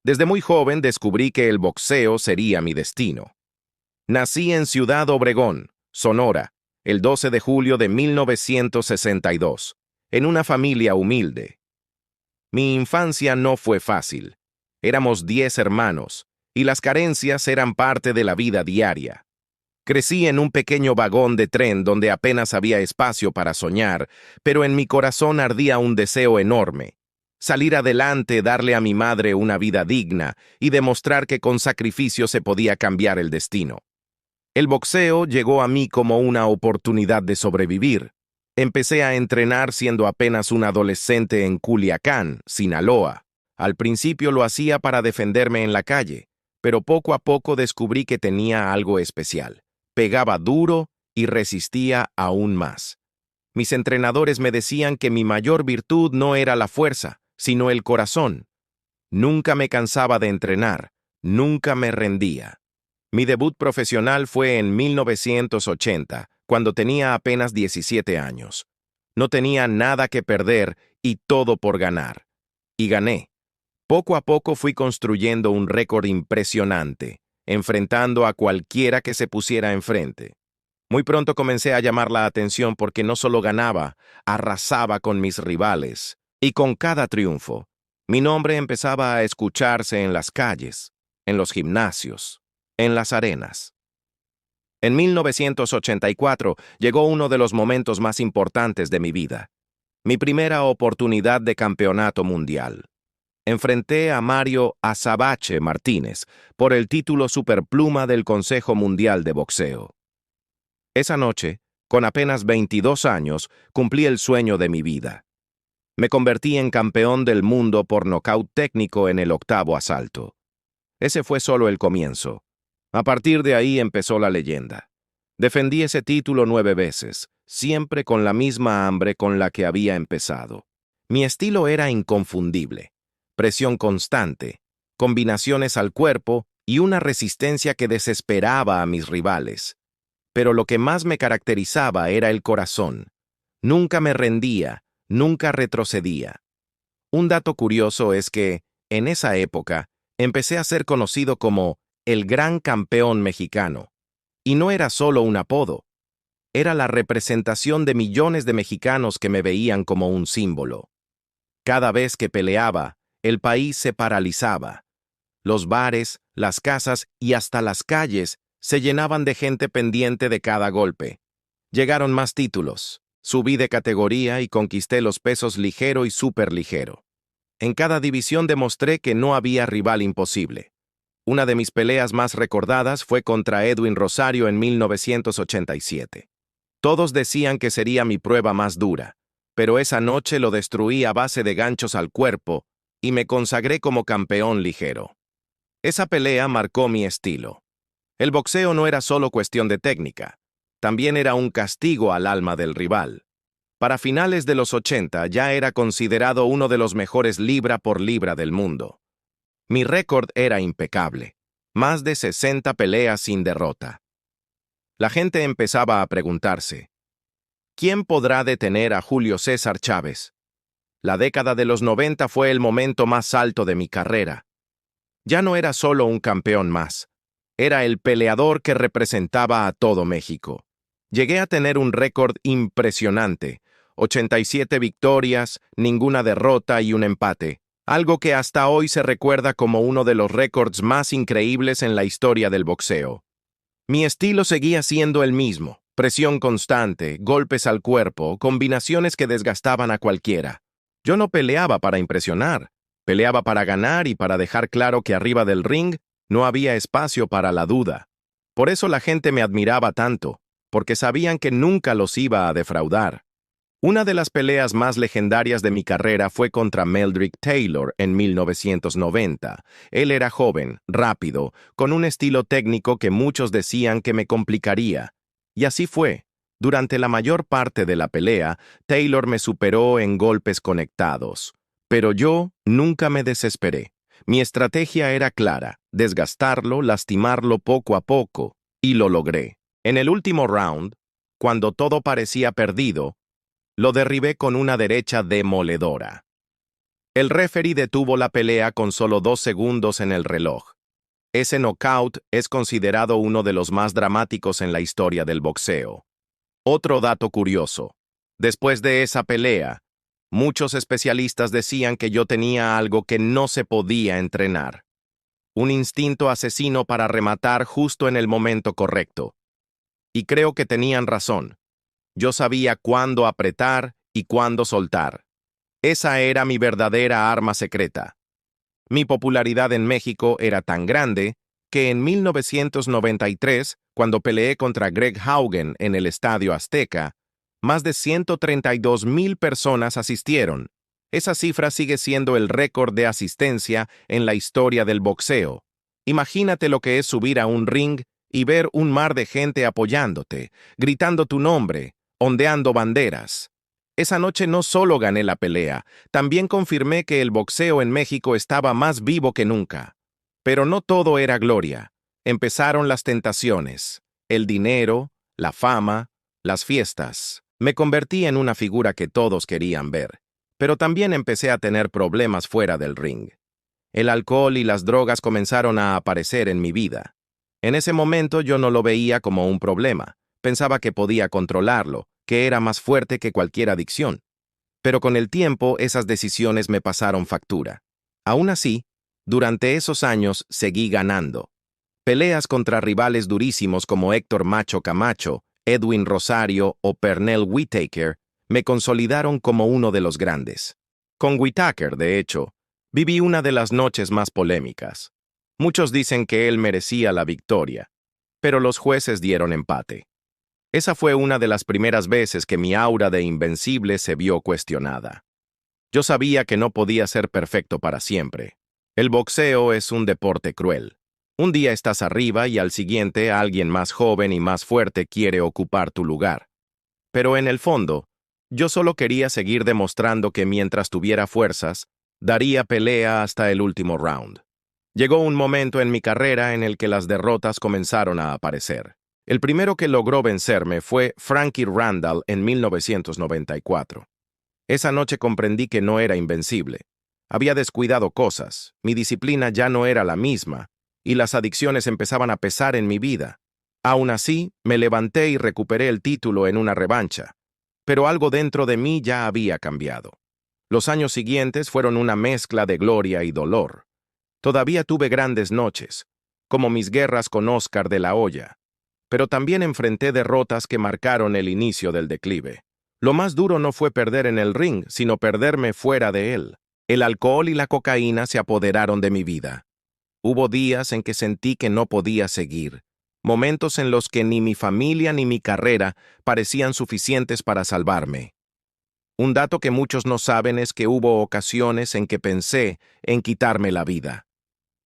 Desde muy joven descubrí que el boxeo sería mi destino. Nací en Ciudad Obregón, Sonora, el 12 de julio de 1962, en una familia humilde. Mi infancia no fue fácil. Éramos 10 hermanos, y las carencias eran parte de la vida diaria. Crecí en un pequeño vagón de tren donde apenas había espacio para soñar, pero en mi corazón ardía un deseo enorme: salir adelante, darle a mi madre una vida digna y demostrar que con sacrificio se podía cambiar el destino. El boxeo llegó a mí como una oportunidad de sobrevivir. Empecé a entrenar siendo apenas un adolescente en Culiacán, Sinaloa. Al principio lo hacía para defenderme en la calle, pero poco a poco descubrí que tenía algo especial. Pegaba duro y resistía aún más. Mis entrenadores me decían que mi mayor virtud no era la fuerza, sino el corazón. Nunca me cansaba de entrenar, nunca me rendía. Mi debut profesional fue en 1980, cuando tenía apenas 17 años. No tenía nada que perder y todo por ganar. Y gané. Poco a poco fui construyendo un récord impresionante, enfrentando a cualquiera que se pusiera enfrente. Muy pronto comencé a llamar la atención porque no solo ganaba, arrasaba con mis rivales. Y con cada triunfo, mi nombre empezaba a escucharse en las calles, en los gimnasios, en las arenas. En 1984 llegó uno de los momentos más importantes de mi vida. Mi primera oportunidad de campeonato mundial. Enfrenté a Mario Azabache Martínez por el título superpluma del Consejo Mundial de Boxeo. Esa noche, con apenas 22 años, cumplí el sueño de mi vida. Me convertí en campeón del mundo por nocaut técnico en el 8º asalto. Ese fue solo el comienzo. A partir de ahí empezó la leyenda. Defendí ese título 9 veces, siempre con la misma hambre con la que había empezado. Mi estilo era inconfundible. Presión constante, combinaciones al cuerpo y una resistencia que desesperaba a mis rivales. Pero lo que más me caracterizaba era el corazón. Nunca me rendía, nunca retrocedía. Un dato curioso es que, en esa época, empecé a ser conocido como el gran campeón mexicano. Y no era solo un apodo. Era la representación de millones de mexicanos que me veían como un símbolo. Cada vez que peleaba, el país se paralizaba. Los bares, las casas y hasta las calles se llenaban de gente pendiente de cada golpe. Llegaron más títulos. Subí de categoría y conquisté los pesos ligero y superligero. En cada división demostré que no había rival imposible. Una de mis peleas más recordadas fue contra Edwin Rosario en 1987. Todos decían que sería mi prueba más dura, pero esa noche lo destruí a base de ganchos al cuerpo y me consagré como campeón ligero. Esa pelea marcó mi estilo. El boxeo no era solo cuestión de técnica, también era un castigo al alma del rival. Para finales de los 80 ya era considerado uno de los mejores libra por libra del mundo. Mi récord era impecable, más de 60 peleas sin derrota. La gente empezaba a preguntarse, ¿quién podrá detener a Julio César Chávez? La década de los 90 fue el momento más alto de mi carrera. Ya no era solo un campeón más, era el peleador que representaba a todo México. Llegué a tener un récord impresionante, 87 victorias, ninguna derrota y un empate, algo que hasta hoy se recuerda como uno de los récords más increíbles en la historia del boxeo. Mi estilo seguía siendo el mismo, presión constante, golpes al cuerpo, combinaciones que desgastaban a cualquiera. Yo no peleaba para impresionar, peleaba para ganar y para dejar claro que arriba del ring no había espacio para la duda. Por eso la gente me admiraba tanto, porque sabían que nunca los iba a defraudar. Una de las peleas más legendarias de mi carrera fue contra Meldrick Taylor en 1990. Él era joven, rápido, con un estilo técnico que muchos decían que me complicaría. Y así fue. Durante la mayor parte de la pelea, Taylor me superó en golpes conectados. Pero yo nunca me desesperé. Mi estrategia era clara: desgastarlo, lastimarlo poco a poco, y lo logré. En el último round, cuando todo parecía perdido, lo derribé con una derecha demoledora. El referee detuvo la pelea con solo 2 segundos en el reloj. Ese knockout es considerado uno de los más dramáticos en la historia del boxeo. Otro dato curioso. Después de esa pelea, muchos especialistas decían que yo tenía algo que no se podía entrenar. Un instinto asesino para rematar justo en el momento correcto. Y creo que tenían razón. Yo sabía cuándo apretar y cuándo soltar. Esa era mi verdadera arma secreta. Mi popularidad en México era tan grande que en 1993, cuando peleé contra Greg Haugen en el Estadio Azteca, más de 132,000 personas asistieron. Esa cifra sigue siendo el récord de asistencia en la historia del boxeo. Imagínate lo que es subir a un ring y ver un mar de gente apoyándote, gritando tu nombre, ondeando banderas. Esa noche no solo gané la pelea, también confirmé que el boxeo en México estaba más vivo que nunca. Pero no todo era gloria. Empezaron las tentaciones, el dinero, la fama, las fiestas. Me convertí en una figura que todos querían ver, pero también empecé a tener problemas fuera del ring. El alcohol y las drogas comenzaron a aparecer en mi vida. En ese momento yo no lo veía como un problema. Pensaba que podía controlarlo, que era más fuerte que cualquier adicción. Pero con el tiempo esas decisiones me pasaron factura. Aún así, durante esos años seguí ganando. Peleas contra rivales durísimos como Héctor Macho Camacho, Edwin Rosario o Pernell Whitaker me consolidaron como uno de los grandes. Con Whitaker, de hecho, viví una de las noches más polémicas. Muchos dicen que él merecía la victoria, pero los jueces dieron empate. Esa fue una de las primeras veces que mi aura de invencible se vio cuestionada. Yo sabía que no podía ser perfecto para siempre. El boxeo es un deporte cruel. Un día estás arriba y al siguiente alguien más joven y más fuerte quiere ocupar tu lugar. Pero en el fondo, yo solo quería seguir demostrando que mientras tuviera fuerzas, daría pelea hasta el último round. Llegó un momento en mi carrera en el que las derrotas comenzaron a aparecer. El primero que logró vencerme fue Frankie Randall en 1994. Esa noche comprendí que no era invencible. Había descuidado cosas, mi disciplina ya no era la misma, y las adicciones empezaban a pesar en mi vida. Aún así, me levanté y recuperé el título en una revancha. Pero algo dentro de mí ya había cambiado. Los años siguientes fueron una mezcla de gloria y dolor. Todavía tuve grandes noches, como mis guerras con Oscar de la Hoya. Pero también enfrenté derrotas que marcaron el inicio del declive. Lo más duro no fue perder en el ring, sino perderme fuera de él. El alcohol y la cocaína se apoderaron de mi vida. Hubo días en que sentí que no podía seguir, momentos en los que ni mi familia ni mi carrera parecían suficientes para salvarme. Un dato que muchos no saben es que hubo ocasiones en que pensé en quitarme la vida.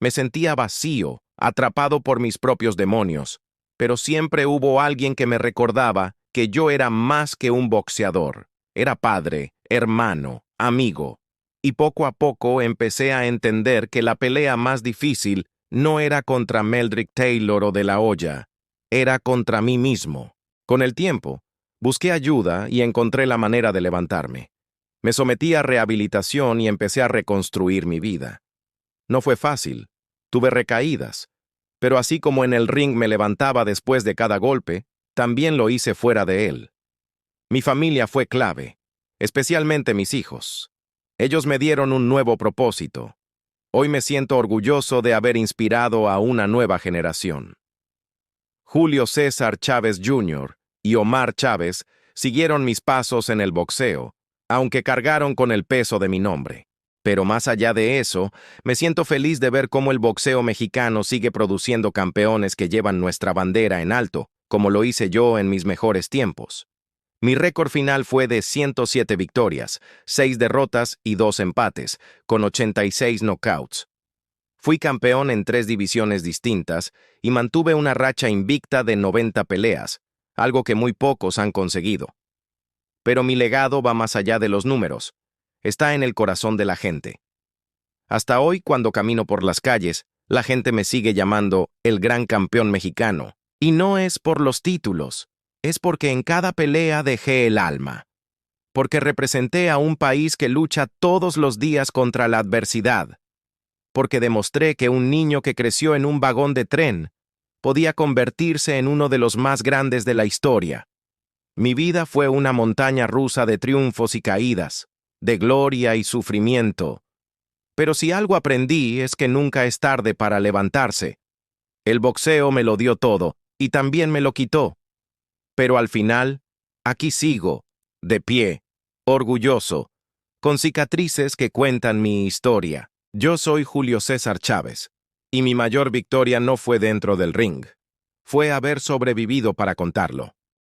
Me sentía vacío, atrapado por mis propios demonios, pero siempre hubo alguien que me recordaba que yo era más que un boxeador. Era padre, hermano, amigo. Y poco a poco empecé a entender que la pelea más difícil no era contra Meldrick Taylor o de la Hoya, era contra mí mismo. Con el tiempo, busqué ayuda y encontré la manera de levantarme. Me sometí a rehabilitación y empecé a reconstruir mi vida. No fue fácil, tuve recaídas, pero así como en el ring me levantaba después de cada golpe, también lo hice fuera de él. Mi familia fue clave, especialmente mis hijos. Ellos me dieron un nuevo propósito. Hoy me siento orgulloso de haber inspirado a una nueva generación. Julio César Chávez Jr. y Omar Chávez siguieron mis pasos en el boxeo, aunque cargaron con el peso de mi nombre. Pero más allá de eso, me siento feliz de ver cómo el boxeo mexicano sigue produciendo campeones que llevan nuestra bandera en alto, como lo hice yo en mis mejores tiempos. Mi récord final fue de 107 victorias, 6 derrotas y 2 empates, con 86 knockouts. Fui campeón en 3 divisiones distintas y mantuve una racha invicta de 90 peleas, algo que muy pocos han conseguido. Pero mi legado va más allá de los números. Está en el corazón de la gente. Hasta hoy, cuando camino por las calles, la gente me sigue llamando el gran campeón mexicano. Y no es por los títulos, es porque en cada pelea dejé el alma. porque representé a un país que lucha todos los días contra la adversidad, porque demostré que un niño que creció en un vagón de tren podía convertirse en uno de los más grandes de la historia. Mi vida fue una montaña rusa de triunfos y caídas, de gloria y sufrimiento. Pero si algo aprendí es que nunca es tarde para levantarse. El boxeo me lo dio todo, y también me lo quitó. Pero al final, aquí sigo, de pie, orgulloso, con cicatrices que cuentan mi historia. Yo soy Julio César Chávez, y mi mayor victoria no fue dentro del ring. Fue haber sobrevivido para contarlo.